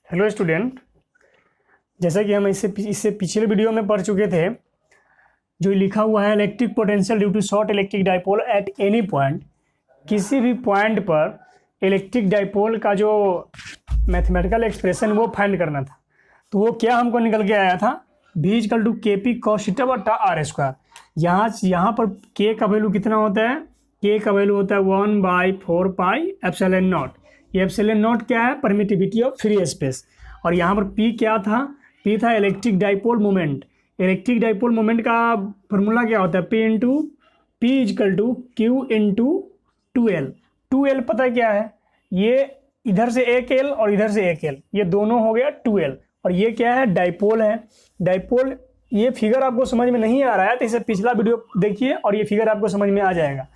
Hello student, जैसा कि हम इससे पिछले वीडियो में पढ़ चुके थे, जो लिखा हुआ है electric potential due to short electric dipole at any point, किसी भी पॉइंट पर इलेक्ट्रिक डाइपोल का जो मैथमेटिकल एक्सप्रेशन वो फाइंड करना था। तो वो क्या हमको निकल के आया था, v equal to K P cos theta बटा आर स्क्वायर। यहाँ पर के का वैल्यू कितना होता है, के का वैल्यू होता है 1/4 पाई एप्सिलॉन नॉट। ये एप्सिलॉन नॉट क्या है, परमिटिविटी ऑफ फ्री स्पेस। और यहाँ पर पी क्या था, पी था electric dipole moment. Electric dipole moment का फॉर्मूला क्या होता है, P equal to Q into 2L। 2L पता क्या है, ये इधर से एक L और इधर से एक L, ये दोनों हो गया 2L। और ये क्या है, डाइपोल है। डाइपोल, ये फिगर आपको समझ में नहीं आ रहा है तो इसे पिछला वीडियो देखिए और ये फिगर आपको समझ में आ जाएगा।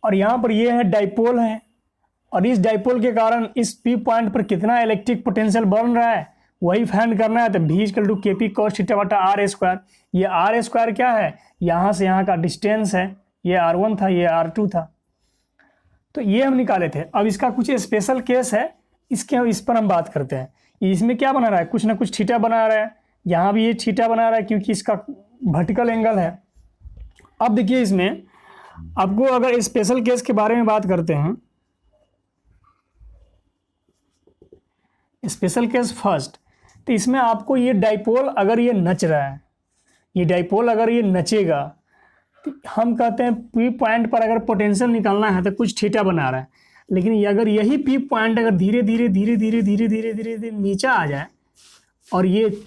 और यहाँ पर ये है डाइपोल है, और इस डाइपोल के कारण इस पी पॉइंट पर कितना इलेक्ट्रिक पोटेंशियल बन रहा है वही फाइंड करना है। तो v equal to K P cos theta बटा आर स्क्वायर। ये आर स्क्वायर क्या है, यहाँ से यहाँ का डिस्टेंस है, ये R1 था, ये R2 था, तो ये हम निकाले थे। अब इसका कुछ स्पेशल केस है, इस पर हम बात करते हैं। इसमें क्या बना रहा है, कुछ ना कुछ थीटा बना रहा है, यहाँ भी ये थीटा बना रहा है क्योंकि इसका वर्टिकल एंगल है। अब देखिए, इसमें आपको अगर स्पेशल केस के बारे में बात करते हैं, स्पेशल केस फर्स्ट, तो इसमें आपको ये डाइपोल अगर ये नच रहा है, ये डाइपोल अगर ये नचेगा, तो हम कहते हैं पी पॉइंट पर अगर पोटेंशियल निकालना है तो कुछ थीटा बना रहा है। लेकिन ये अगर यही पी पॉइंट अगर धीरे धीरे नीचे आ जाए और ये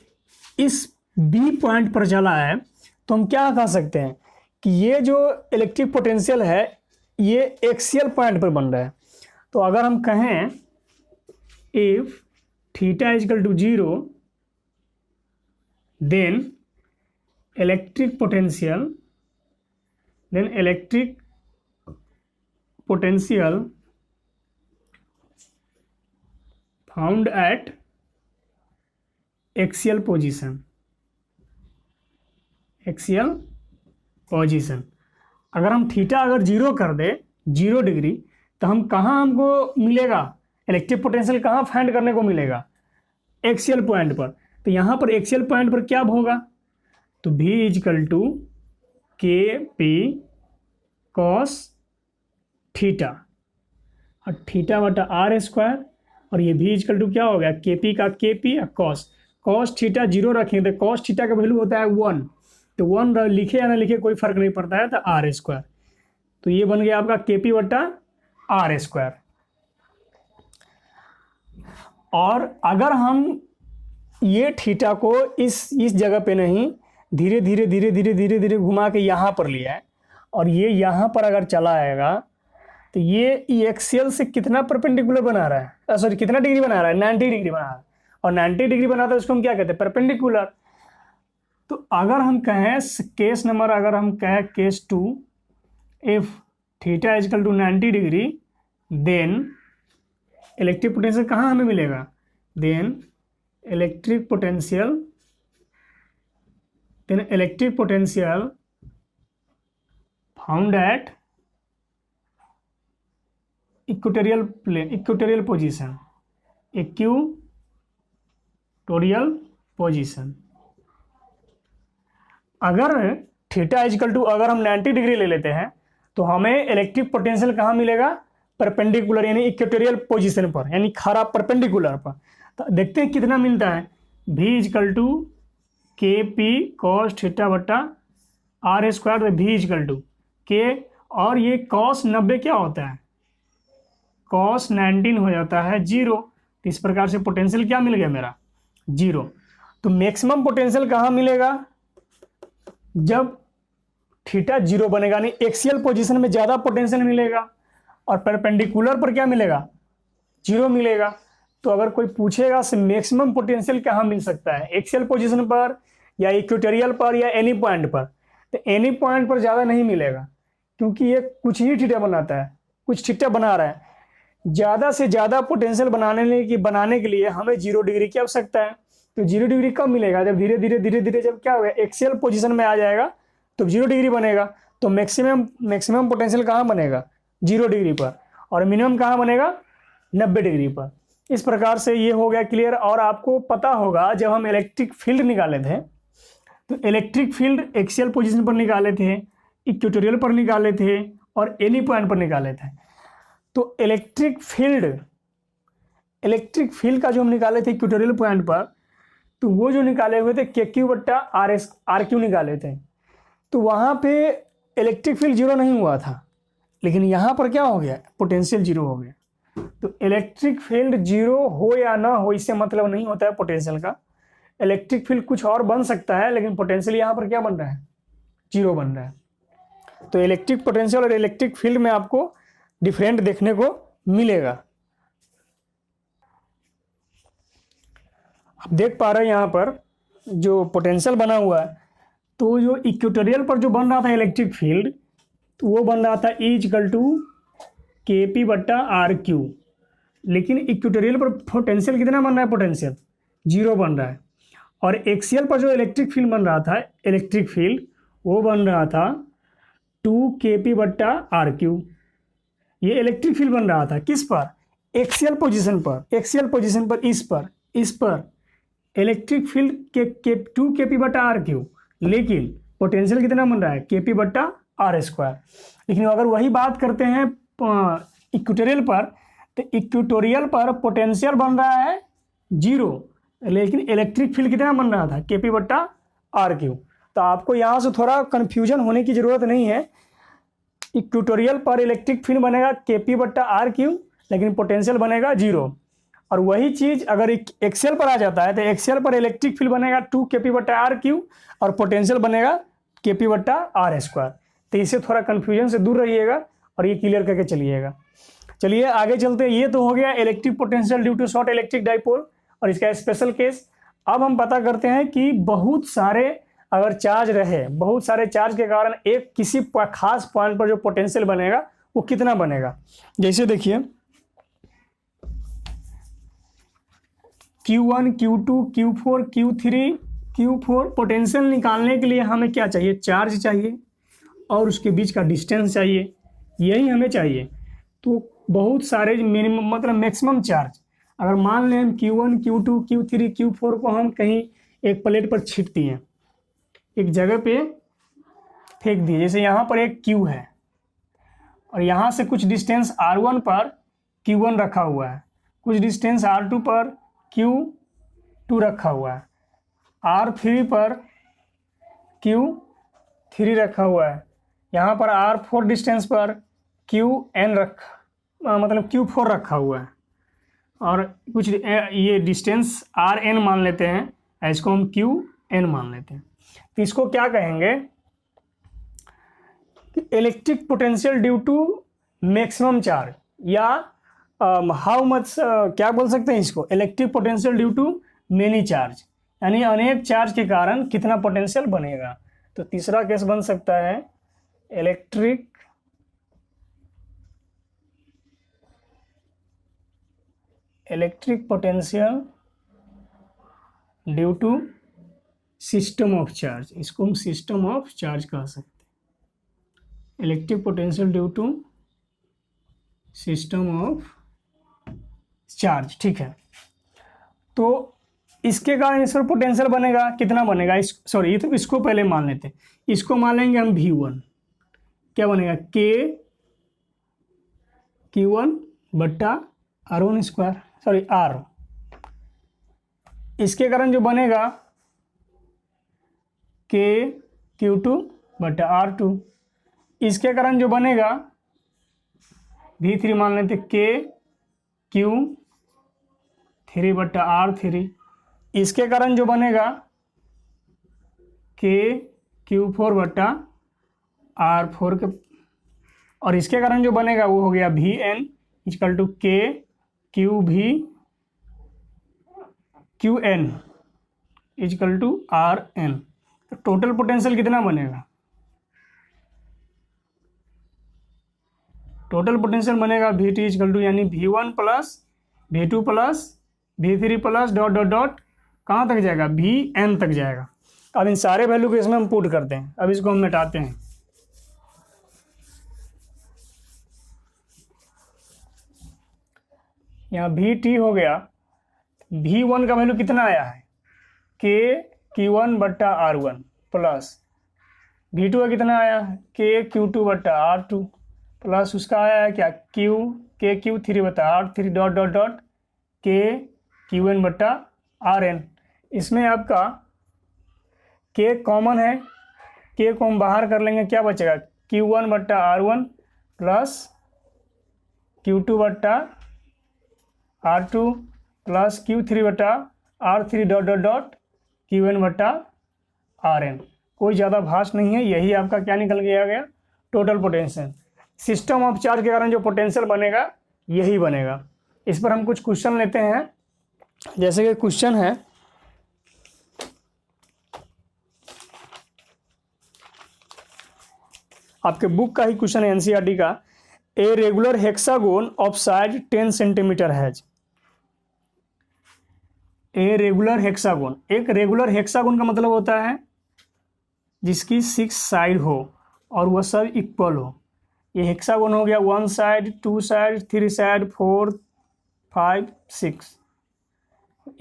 इस बी पॉइंट पर चला है, तो हम क्या कह सकते हैं कि ये जो इलेक्ट्रिक पोटेंशियल है ये एक्सियल पॉइंट पर बन रहा है। तो अगर हम कहें if theta equal to 0, then electric potential found at axial position. अगर हम थीटा अगर 0 कर दे, 0 डिग्री, तो हम कहाँ हमको मिलेगा इलेक्ट्रिक पोटेंशियल, कहाँ फाइंड करने को मिलेगा, एक्सियल पॉइंट पर। तो यहाँ पर एक्सियल पॉइंट पर क्या होगा, तो v equal to K P cos theta और थीटा बटा आर स्क्वायर। और ये v इक्वल टू क्या हो गया, के पी का के पी और कॉस थीटा 0 रखेंगे तो कॉस थीटा का वैल्यू होता है 1, तो 1 लिखे या ना लिखे कोई फर्क नहीं पड़ता है, तो आर स्क्वायर। तो ये बन गया आपका के पी बटा आर स्क्वायर। और अगर हम ये थीटा को इस जगह पे नहीं, धीरे धीरे घुमा के यहाँ पर लिया है और ये यहाँ पर अगर चला आएगा, तो ये एक्सियल से कितना परपेंडिकुलर बना रहा है, सॉरी कितना डिग्री बना रहा है, 90 डिग्री बना रहा है। और 90 डिग्री बनाता है उसको हम क्या कहते हैं, परपेंडिकुलर। तो अगर हम कहें केस नंबर, अगर हम कहें case 2, if theta equal to 90 degree, then electric potential कहाँ हमें मिलेगा, then electric potential found at equatorial position. अगर थीटा इक्वल टू अगर हम 90 डिग्री ले लेते हैं तो हमें इलेक्ट्रिक पोटेंशियल कहाँ मिलेगा, परपेंडिकुलर यानी इक्वेटोरियल पोजीशन पर, यानी खरा परपेंडिकुलर पर। तो देखते हैं कितना मिलता है, v equal to K P cos theta बटा R square, v equal to K, और ये कॉस 90 क्या होता है, कॉस 19 हो जाता है 0। तो इस प्रकार से पोटेंशियल क्या मिल गया मेरा, 0। तो मैक्सिमम पोटेंशियल कहाँ मिलेगा, जब थीटा 0 बनेगा, यानी एक्सियल पोजीशन में ज़्यादा पोटेंशियल मिलेगा और परपेंडिकुलर पर क्या मिलेगा, 0 मिलेगा। तो अगर कोई पूछेगा से मैक्सिमम पोटेंशियल कहाँ मिल सकता है, एक्सियल पोजीशन पर या इक्वेटोरियल पर या एनी पॉइंट पर, तो एनी पॉइंट पर ज़्यादा नहीं मिलेगा क्योंकि ये कुछ ही थीटा बनाता है, कुछ थीटा बना रहा है। ज़्यादा से ज़्यादा पोटेंशियल बनाने के लिए हमें 0 डिग्री की आवश्यकता है। तो 0 डिग्री कब मिलेगा, जब धीरे धीरे जब क्या होगा, एक्सियल पोजीशन में आ जाएगा तो 0 डिग्री बनेगा। तो मैक्सिमम पोटेंशियल कहाँ बनेगा, 0 डिग्री पर, और मिनिमम कहाँ बनेगा, 90 डिग्री पर। इस प्रकार से ये हो गया क्लियर। और आपको पता होगा जब हम इलेक्ट्रिक फील्ड निकाले थे तो इलेक्ट्रिक फील्ड एक्सियल पोजीशन पर निकाले थे, इक्वेटोरियल पर निकाले थे और एनी पॉइंट पर निकाले थे। तो इलेक्ट्रिक फील्ड का जो हम निकाले थे इक्वेटोरियल पॉइंट पर, तो वो जो निकाले हुए थे KQ/RQ निकाले थे। तो वहाँ पे इलेक्ट्रिक फील्ड जीरो नहीं हुआ था, लेकिन यहाँ पर क्या हो गया, पोटेंशियल जीरो हो गया। तो इलेक्ट्रिक फील्ड जीरो हो या ना हो इससे मतलब नहीं होता है पोटेंशियल का। इलेक्ट्रिक फील्ड कुछ और बन सकता है, लेकिन पोटेंशियल यहाँ पर क्या बन रहा है, जीरो बन रहा है। तो इलेक्ट्रिक पोटेंशियल और इलेक्ट्रिक फील्ड में आपको डिफरेंट देखने को मिलेगा। आप देख पा रहे हैं यहाँ पर जो पोटेंशियल बना हुआ है, तो जो इक्वेटोरियल पर जो बन रहा था इलेक्ट्रिक फील्ड, तो वो बन रहा था E=KP/RQ। लेकिन इक्वेटोरियल पर पोटेंशियल कितना बन रहा है, पोटेंशियल जीरो बन रहा है। और एक्सियल पर जो इलेक्ट्रिक फील्ड बन रहा था, इलेक्ट्रिक फील्ड वो बन रहा था 2KP/RQ। ये इलेक्ट्रिक फील्ड बन रहा था किस पर, एक्सियल पोजीशन पर, इस पर इलेक्ट्रिक फील्ड के 2KP/RQ। लेकिन पोटेंशियल कितना बन रहा है, KP/R²। लेकिन अगर वही बात करते हैं इक्वेटोरियल पर, तो इक्वेटोरियल पर पोटेंशियल बन रहा है जीरो, लेकिन इलेक्ट्रिक फील्ड कितना बन रहा था, KP/RQ। तो आपको यहाँ से थोड़ा कन्फ्यूजन होने की ज़रूरत नहीं है। इक्वेटोरियल पर इलेक्ट्रिक फील्ड बनेगा KP/RQ, लेकिन पोटेंशियल बनेगा जीरो। और वही चीज़ अगर एक्सियल पर आ जाता है तो एक्सियल पर इलेक्ट्रिक फील्ड बनेगा 2KP/RQ और पोटेंशियल बनेगा KP/R²। तो इससे थोड़ा कन्फ्यूजन से दूर रहिएगा और ये क्लियर करके चलिएगा। चलिए आगे चलते हैं। ये तो हो गया electric potential due to short electric dipole और इसका स्पेशल केस। अब हम पता करते हैं कि बहुत सारे अगर चार्ज रहे, बहुत सारे चार्ज के कारण एक किसी खास पॉइंट पर जो पोटेंशियल बनेगा वो कितना बनेगा। जैसे देखिए Q1, Q2, Q4, Q4 potential निकालने के लिए हमें क्या चाहिए, चार्ज चाहिए और उसके बीच का डिस्टेंस चाहिए, यही हमें चाहिए। तो बहुत सारे मिनिमम मतलब मैक्सिमम चार्ज अगर मान लें हम Q1, Q2, Q3, Q4 को हम कहीं एक प्लेट पर छिट दिए, एक जगह पे फेंक दिए। जैसे यहाँ पर एक Q है और यहाँ से कुछ डिस्टेंस R1 पर Q1 रखा हुआ है, कुछ डिस्टेंस R2 पर Q2 रखा हुआ है, R3 पर Q3 रखा हुआ है, यहाँ पर R4 डिस्टेंस पर मतलब Q4 रखा हुआ है, और कुछ ये डिस्टेंस Rn मान लेते हैं, इसको हम Qn मान लेते हैं। तो इसको क्या कहेंगे, electric potential due to maximum charge, या हाउ मच क्या बोल सकते हैं इसको, electric potential due to many charge, यानी अनेक चार्ज के कारण कितना पोटेंशियल बनेगा। तो तीसरा केस बन सकता है electric potential due to system of charge, इसको हम सिस्टम ऑफ चार्ज कह सकते हैं। Electric potential due to system of charge, ठीक है। तो इसके कारण इस पर पोटेंशियल बनेगा, कितना बनेगा, ये तो इसको पहले मान लेते हैं। इसको मान लेंगे हम V1, क्या बनेगा, R। इसके कारण जो बनेगा KQ2/R2। इसके कारण जो बनेगा V3 मान लेते KQ3/R3। इसके कारण जो बनेगा KQ4/R4 के, और इसके कारण जो बनेगा वो हो गया Vn = QN = Rn। तो टोटल पोटेंशियल कितना बनेगा, टोटल पोटेंशियल बनेगा Vt = यानी V1 + V2 + V3 + डॉट कहाँ तक जाएगा, Vn तक जाएगा। अब इन सारे वैल्यू को इसमें हम पुट करते हैं। अब इसको हम मिटाते हैं। यहाँ वी टी हो गया, V1 का वैल्यू कितना आया है, के Q1 बट्टा R1 प्लस V2 का कितना आया है, के Q2 बट्टा R2 प्लस उसका आया है क्या, के Q3 बट्टा R3 डॉट डॉट डॉट के Qn बट्टा Rn। इसमें आपका के कॉमन है, के को हम बाहर कर लेंगे, क्या बचेगा, Q1 बट्टा R1 प्लस Q2 बट्टा R2 प्लस Q3 बट्टा R3 dot dot dot Qn बट्टा Rn। कोई ज़्यादा भाष नहीं है, यही आपका क्या निकल गया total potential. System of charge के कारण जो पोटेंशियल बनेगा यही बनेगा। इस पर हम कुछ क्वेश्चन लेते हैं। जैसे कि क्वेश्चन है, आपके बुक का ही क्वेश्चन है, एनसीईआरटी का। A regular hexagon of side 10 centimetre has. A regular hexagon, एक रेगुलर हेक्सागोन का मतलब होता है जिसकी 6 साइड हो और वह सब इक्वल हो। ये हेक्सागोन हो गया 1 साइड, 2 साइड, 3 साइड, 4, 5, 6,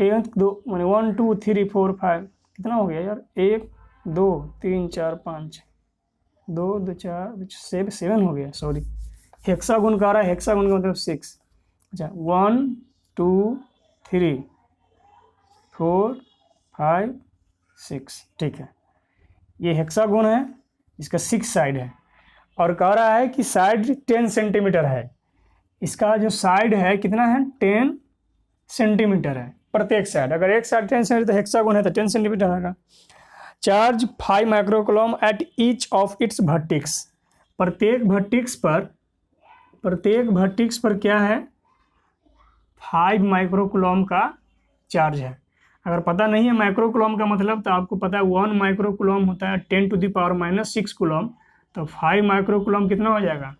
1 2 मैंने 1 2 3 4 5 कितना हो गया यार, 1 2 3 4 5 2 2 4 7 हो गया, सॉरी। हेक्सागोन का आ रहा है, हेक्सागोन का मतलब 6। अच्छा 1 2 3 4 5 6, ठीक है। ये हेक्सागोन है, इसका 6 साइड है और कह रहा है कि साइड 10 सेंटीमीटर है। इसका जो साइड है कितना है, 10 सेंटीमीटर है प्रत्येक साइड। अगर एक साइड 10 सेंटीमीटर तो हेक्सागोन है तो 10 सेंटीमीटर होगा। Charge 5 microcoulomb at each of its vertex. प्रत्येक वर्टेक्स पर क्या है, 5 माइक्रोकूलम का चार्ज है। अगर पता नहीं है माइक्रोकूलम का मतलब, तो आपको पता है 1 माइक्रोकूलम होता है 10 to the power minus 6 coulomb. तो 5 माइक्रोकूलम कितना हो जाएगा,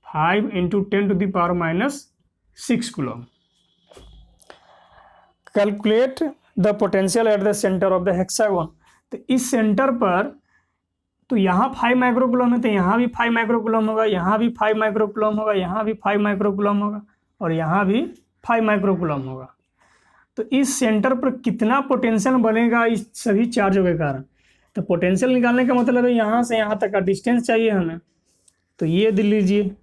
5 into 10 to the power minus 6 coulomb. Calculate the potential at the centre of the hexagon. तो इस सेंटर पर, तो यहाँ 5 माइक्रोकूलम है तो यहाँ भी 5 माइक्रोकूलम होगा, यहाँ भी 5 माइक्रोकूलम होगा, यहाँ भी 5 माइक्रोकूलम होगा और यहाँ भी 5 माइक्रोकूलम होगा। तो इस सेंटर पर कितना पोटेंशियल बनेगा इस सभी चार्जों के कारण। तो पोटेंशियल निकालने का मतलब है यहाँ से यहाँ तक का डिस्टेंस चाहिए हमें। तो ये ले लीजिए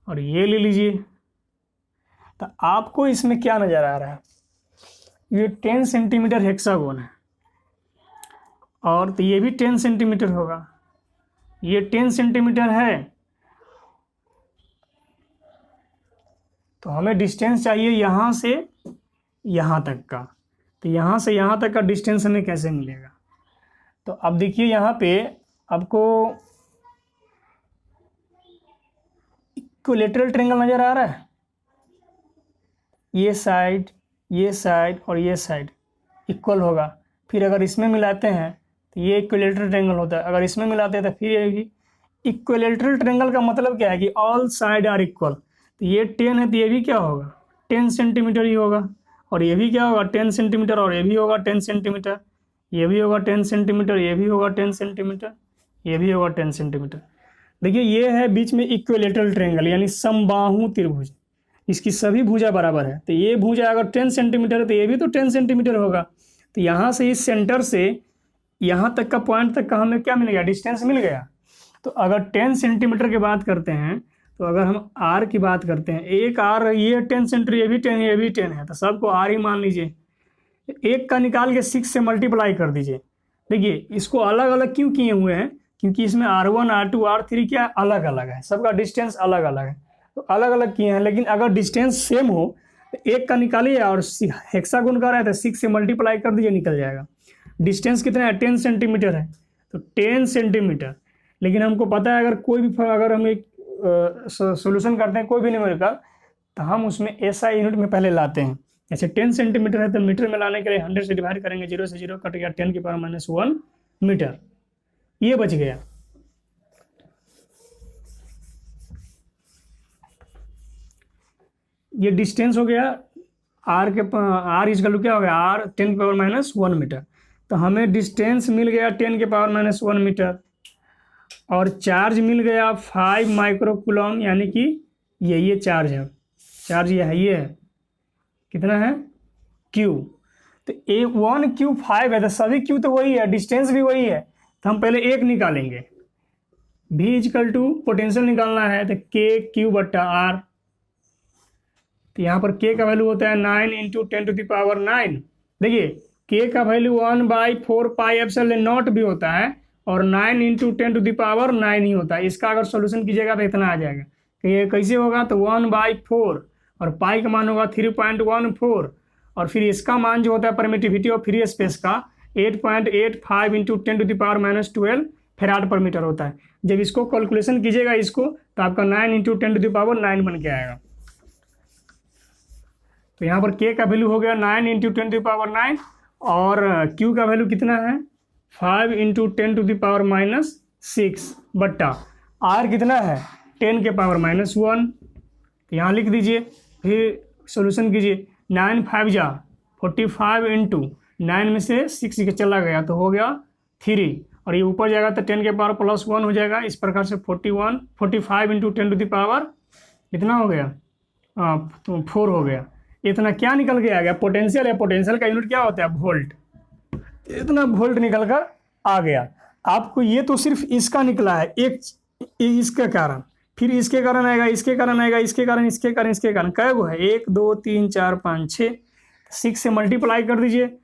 और ये ले लीजिए। तो आपको इसमें क्या नज़र आ रहा है, ये 10 सेंटीमीटर हेक्सागोन है और तो ये भी 10 सेंटीमीटर होगा, ये 10 सेंटीमीटर है। तो हमें डिस्टेंस चाहिए यहाँ से यहाँ तक का। तो यहाँ से यहाँ तक का डिस्टेंस हमें कैसे मिलेगा। तो अब देखिए यहाँ पे आपको इक्विलैटरल ट्रायंगल नज़र आ रहा है। ये साइड और ये साइड इक्वल होगा। फिर अगर इसमें मिलाते हैं तो ये इक्विलैटरल ट्रायंगल होता है। अगर इसमें मिलाते हैं तो फिर ये इक्विलैटरल ट्रायंगल का मतलब क्या है कि ऑल साइड आर इक्वल। तो ये 10 है तो ये भी क्या होगा, 10 सेंटीमीटर ही होगा। और ये भी क्या होगा, 10 सेंटीमीटर, और ये भी होगा 10 सेंटीमीटर, ये भी होगा 10 सेंटीमीटर, ये भी होगा 10 सेंटीमीटर, ये भी होगा 10 सेंटीमीटर। देखिए ये है बीच में इक्विलैटरल ट्रायंगल यानी समबाहु त्रिभुज, इसकी सभी भुजा बराबर है। तो ये भुजा अगर 10 सेंटीमीटर है तो ये भी तो 10 सेंटीमीटर होगा। तो यहाँ से इस सेंटर से यहाँ तक का पॉइंट तक का हमें क्या मिल गया, डिस्टेंस मिल गया। तो अगर 10 सेंटीमीटर की बात करते हैं, तो अगर हम आर की बात करते हैं, एक आर, ये 10 सेंटीमीटर, ये भी 10 है, ये भी 10 है, तो सबको आर ही मान लीजिए। एक का निकाल के 6 से मल्टीप्लाई कर दीजिए। देखिए इसको अलग अलग क्यों किए हुए हैं, क्योंकि इसमें R1 R2 R3 क्या अलग अलग है, सबका डिस्टेंस अलग अलग है, तो अलग अलग किए हैं। लेकिन अगर डिस्टेंस सेम हो तो एक का निकालिए और हेक्सागोन का रहा है तो 6 से मल्टीप्लाई कर दीजिए, निकल जाएगा। डिस्टेंस कितना है, 10 सेंटीमीटर है, तो 10 सेंटीमीटर। लेकिन हमको पता है अगर हम एक सोल्यूशन करते हैं कोई भी न्यूमेरिकल, तो हम उसमें ऐसा यूनिट में पहले लाते हैं। जैसे 10 सेंटीमीटर है तो मीटर में लाने के लिए 100 से डिवाइड करेंगे, 0 से 0 कट गया, 10 की पावर माइनस 1 मीटर, ये बच गया। ये डिस्टेंस हो गया आर इजकल क्या हो गया, आर 10 की पावर माइनस 1 मीटर। तो हमें डिस्टेंस मिल गया 10 के पावर माइनस 1 मीटर और चार्ज मिल गया 5 माइक्रोकूलम, यानी कि ये चार्ज है चार्ज ये है कितना है Q। तो ए 1Q5 है, तो सभी Q तो वही है, डिस्टेंस भी वही है, तो हम पहले एक निकालेंगे। V इजकल टू पोटेंशियल निकालना है तो KQ/R। तो यहाँ पर K का वैल्यू होता है 9 इंटू 10⁹9। देखिए K का वैल्यू 1/4πε0 भी होता है और 9 इंटू 10⁹9 ही होता है। इसका अगर सोल्यूशन कीजिएगा तो इतना आ जाएगा। तो ये कैसे होगा, तो 1/4 और पाई का मान होगा 3.14 और फिर इसका मान जो होता है परमिटिविटी ऑफ फ्री स्पेस का 8.85 इंटू 10⁻12 फैराड पर मीटर होता है। जब इसको कैलकुलेशन कीजिएगा इसको, तो आपका 9 इंटू 10⁹9 बन के आएगा। तो यहाँ पर K का वैल्यू हो गया 9 इंटू 10⁹9 और Q का वैल्यू कितना है 5 इंटू 10⁻6 बट्टा R कितना है 10⁻1। यहाँ लिख दीजिए, फिर सॉल्यूशन कीजिए। 9 5 जा 45 इंटू 9 में से 6 चला गया तो हो गया 3 और ये ऊपर जाएगा तो 10⁻+1 हो जाएगा। इस प्रकार से 45 इंटू 10⁻, इतना हो गया तो 4 हो गया। इतना क्या निकल के आ गया, पोटेंशियल है। पोटेंशियल का यूनिट क्या होता है, वोल्ट। इतना वोल्ट निकल कर आ गया आपको। ये तो सिर्फ इसका निकला है, एक इसके कारण, फिर इसके कारण आएगा, इसके कारण आएगा, इसके कारण, इसके कारण, इसके कारण। कै गो है, 1 2 3 4 5 6। 6 से मल्टीप्लाई कर दीजिए,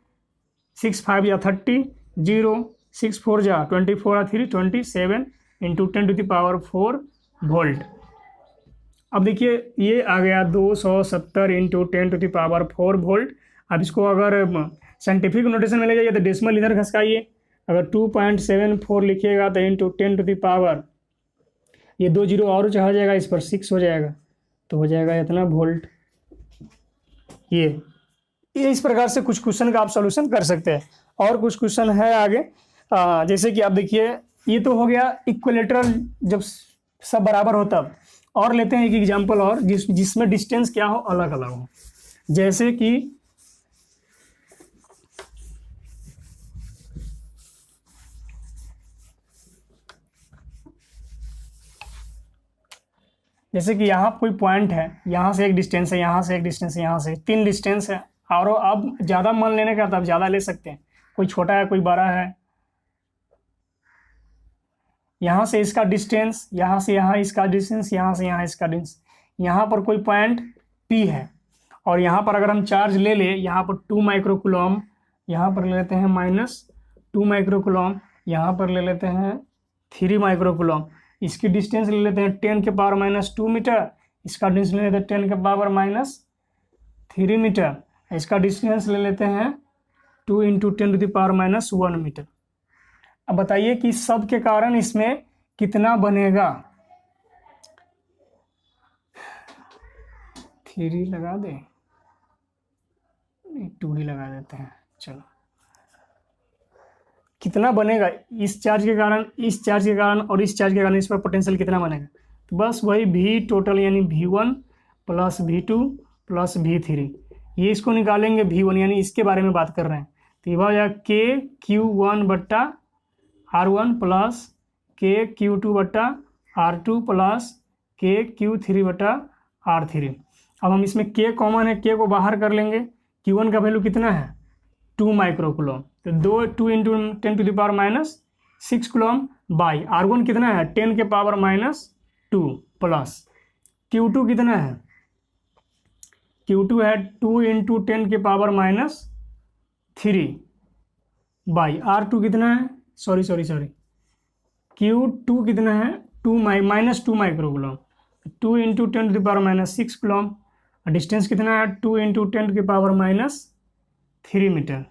6 5 या 30, 0 6 4 जा 24 या 3 27 इंटू 10⁴ वोल्ट। अब देखिए ये आ गया 270 इंटू 10⁴ वोल्ट। अब इसको अगर साइंटिफिक नोटेशन में ले जाइए तो डेसिमल इधर खसकाइए। अगर 2.74 लिखिएगा तो इंटू 10⁻, ये 2 जीरो और चढ़ा जाएगा, इस पर 6 हो जाएगा तो हो जाएगा इतना वोल्ट। ये इस प्रकार से कुछ क्वेश्चन का आप सॉल्यूशन कर सकते हैं। और कुछ क्वेश्चन है आगे, जैसे कि आप देखिए ये तो हो गया इक्विलेटरल, जब सब बराबर हो तब। और लेते हैं एक एग्जांपल और जिसमें डिस्टेंस क्या हो, अलग अलग हो। जैसे कि यहाँ कोई पॉइंट है, यहाँ से एक डिस्टेंस है, यहाँ से एक डिस्टेंस है, यहाँ से 3 डिस्टेंस है। और अब ज़्यादा मान लेने का तो आप ज़्यादा ले सकते हैं, कोई छोटा है कोई बड़ा है। यहाँ से इसका डिस्टेंस, यहाँ से यहाँ इसका डिस्टेंस, यहाँ से यहाँ इसका डिस्टेंस। यहाँ पर कोई पॉइंट P है और यहाँ पर अगर हम चार्ज ले ले, यहाँ पर 2 माइक्रोकूलम, यहाँ पर ले लेते हैं -2 माइक्रोकूलम, यहाँ पर ले लेते हैं 3 माइक्रोकूलम। इसकी डिस्टेंस ले लेते हैं 10⁻² मीटर, इसका डिस्टेंस ले लेते हैं 10⁻³ मीटर, इसका डिस्टेंस ले लेते हैं 2 इंटू 10⁻⁻1 मीटर। अब बताइए कि सब के कारण इसमें कितना बनेगा। 3 लगा दें, 2 ही लगा देते हैं, चलो। कितना बनेगा इस चार्ज के कारण, इस चार्ज के कारण और इस चार्ज के कारण, इस पर पोटेंशियल कितना बनेगा। तो बस वही V टोटल यानी V1 plus V2 plus V3, ये इसको निकालेंगे V1 यानी इसके बारे में बात कर रहे हैं। तो ये हो जाएगा KQ1/R1 plus KQ2/R2 plus KQ3/R3। अब हम इसमें K कॉमन है, K को बाहर कर लेंगे। Q1 का वैल्यू कितना है 2 माइक्रोकूलम, तो 2 इंटू 10⁻6 कूलम बाई R1 कितना है 10⁻² प्लस Q2 कितना है, Q2 है 2 इंटू 10⁻³ बाई R2 कितना है, सॉरी Q2 कितना है -2 माइक्रोकूलम, 2 इंटू 10⁻6 कूलम। डिस्टेंस कितना है 2 इंटू 10⁻³ मीटर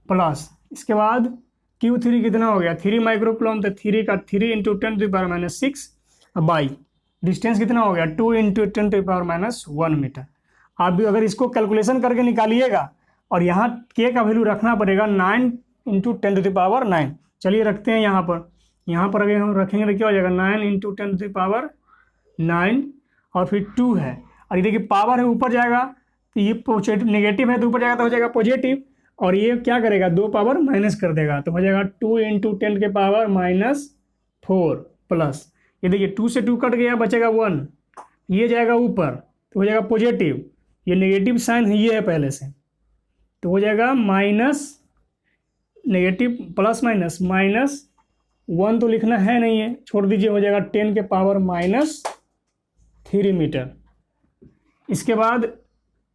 प्लस इसके बाद Q3 कितना हो गया 3 माइक्रोकूलम, तो 3 इंटू 10⁻6 बाई डिस्टेंस कितना हो गया 2 इंटू 10⁻1 मीटर। आप भी अगर इसको कैलकुलेशन करके निकालिएगा और यहाँ K का वैल्यू रखना पड़ेगा 9 इंटू 10⁹9। चलिए रखते हैं यहाँ पर अगर हम रखेंगे तो क्या हो जाएगा 9 इंटू 10⁹9 और फिर 2 है, और ये देखिए पावर है ऊपर जाएगा तो ये पॉजिटिव, नेगेटिव है तो ऊपर जाएगा तो हो जाएगा पॉजिटिव, और ये क्या करेगा 2 पावर माइनस कर देगा तो हो जाएगा 2 इंटू 10⁻⁴ प्लस ये देखिए 2 से 2 कट गया बचेगा 1, ये जाएगा ऊपर तो हो जाएगा पॉजिटिव, ये नेगेटिव साइन है, ये है पहले से, तो हो जाएगा माइनस नेगेटिव प्लस माइनस -1 तो लिखना है नहीं है, छोड़ दीजिए, हो जाएगा 10 के पावर -3 मीटर। इसके बाद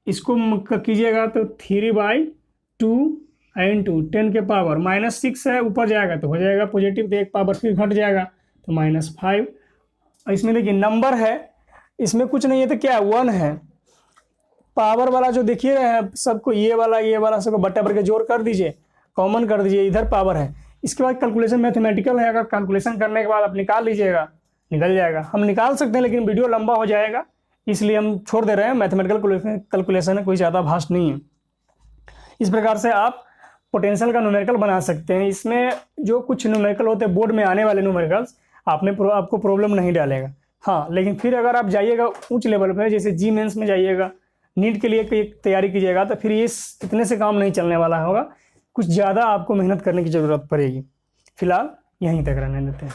इसको कीजिएगा तो 3/2 इंटू 10 के पावर -6 है, ऊपर जाएगा तो हो जाएगा पॉजिटिव, तो एक पावर फिर घट जाएगा तो -5। और इसमें देखिए नंबर है, इसमें कुछ नहीं है तो क्या 1 है, पावर वाला जो देखिए सबको ये वाला सबको बट्टा भर के जोड़ कर दीजिए, कॉमन कर दीजिए, इधर पावर है। इसके बाद कैलकुलेशन मैथमेटिकल है, अगर कैलकुलेशन करने के बाद आप निकाल लीजिएगा, निकल जाएगा। हम निकाल सकते हैं लेकिन वीडियो लंबा हो जाएगा, इसलिए हम छोड़ दे रहे हैं। मैथमेटिकल कैलकुलेशन है, कोई ज़्यादा भास्ट नहीं है। इस प्रकार से आप पोटेंशियल का न्यूमेरिकल बना सकते हैं। इसमें जो कुछ न्यूमेरिकल होते हैं बोर्ड में आने वाले न्यूमेरिकल्स आपको प्रॉब्लम नहीं डालेगा। हाँ, लेकिन फिर अगर आप जाइएगा उच्च लेवल पर, जैसे जी मेंस में जाइएगा, नीट के लिए तैयारी कीजिएगा, तो फिर ये इतने से काम नहीं चलने वाला होगा, कुछ ज़्यादा आपको मेहनत करने की ज़रूरत पड़ेगी। फिलहाल यहीं तक रहने देते हैं।